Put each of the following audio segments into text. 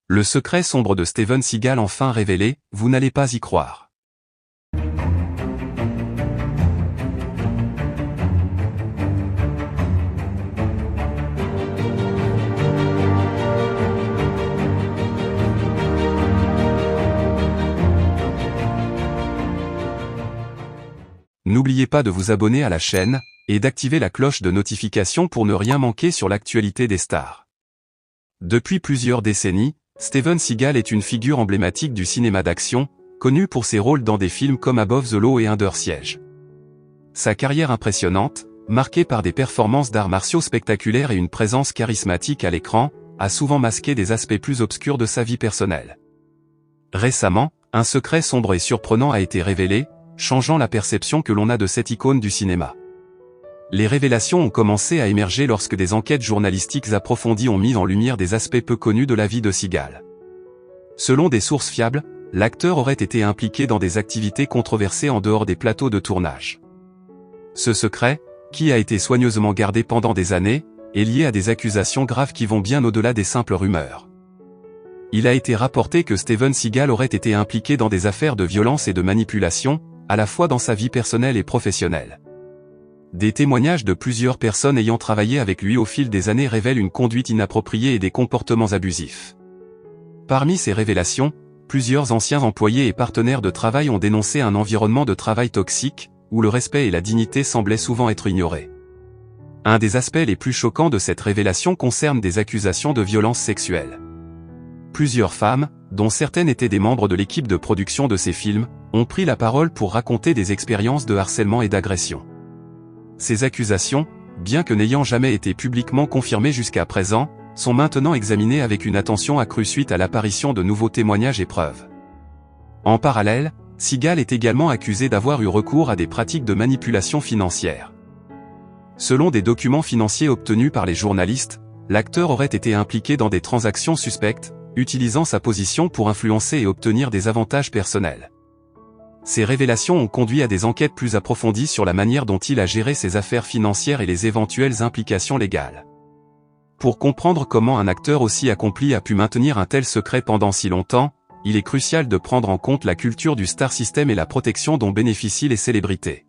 Le secret sombre de Steven Seagal enfin révélé, vous n'allez pas y croire. N'oubliez pas de vous abonner à la chaîne, et d'activer la cloche de notification pour ne rien manquer sur l'actualité des stars. Depuis plusieurs décennies, Steven Seagal est une figure emblématique du cinéma d'action, connu pour ses rôles dans des films comme Above the Law et Under Siege. Sa carrière impressionnante, marquée par des performances d'arts martiaux spectaculaires et une présence charismatique à l'écran, a souvent masqué des aspects plus obscurs de sa vie personnelle. Récemment, un secret sombre et surprenant a été révélé, changeant la perception que l'on a de cette icône du cinéma. Les révélations ont commencé à émerger lorsque des enquêtes journalistiques approfondies ont mis en lumière des aspects peu connus de la vie de Seagal. Selon des sources fiables, l'acteur aurait été impliqué dans des activités controversées en dehors des plateaux de tournage. Ce secret, qui a été soigneusement gardé pendant des années, est lié à des accusations graves qui vont bien au-delà des simples rumeurs. Il a été rapporté que Steven Seagal aurait été impliqué dans des affaires de violence et de manipulation, à la fois dans sa vie personnelle et professionnelle. Des témoignages de plusieurs personnes ayant travaillé avec lui au fil des années révèlent une conduite inappropriée et des comportements abusifs. Parmi ces révélations, plusieurs anciens employés et partenaires de travail ont dénoncé un environnement de travail toxique, où le respect et la dignité semblaient souvent être ignorés. Un des aspects les plus choquants de cette révélation concerne des accusations de violences sexuelles. Plusieurs femmes, dont certaines étaient des membres de l'équipe de production de ces films, ont pris la parole pour raconter des expériences de harcèlement et d'agression. Ces accusations, bien que n'ayant jamais été publiquement confirmées jusqu'à présent, sont maintenant examinées avec une attention accrue suite à l'apparition de nouveaux témoignages et preuves. En parallèle, Seagal est également accusé d'avoir eu recours à des pratiques de manipulation financière. Selon des documents financiers obtenus par les journalistes, l'acteur aurait été impliqué dans des transactions suspectes, utilisant sa position pour influencer et obtenir des avantages personnels. Ces révélations ont conduit à des enquêtes plus approfondies sur la manière dont il a géré ses affaires financières et les éventuelles implications légales. Pour comprendre comment un acteur aussi accompli a pu maintenir un tel secret pendant si longtemps, il est crucial de prendre en compte la culture du star system et la protection dont bénéficient les célébrités.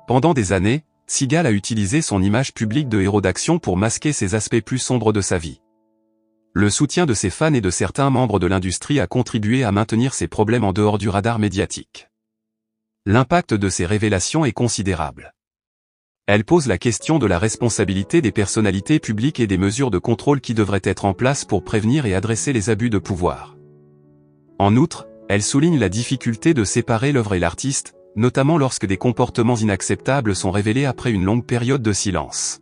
Pendant des années, Seagal a utilisé son image publique de héros d'action pour masquer ses aspects plus sombres de sa vie. Le soutien de ses fans et de certains membres de l'industrie a contribué à maintenir ses problèmes en dehors du radar médiatique. L'impact de ces révélations est considérable. Elles posent la question de la responsabilité des personnalités publiques et des mesures de contrôle qui devraient être en place pour prévenir et adresser les abus de pouvoir. En outre, elles soulignent la difficulté de séparer l'œuvre et l'artiste, notamment lorsque des comportements inacceptables sont révélés après une longue période de silence.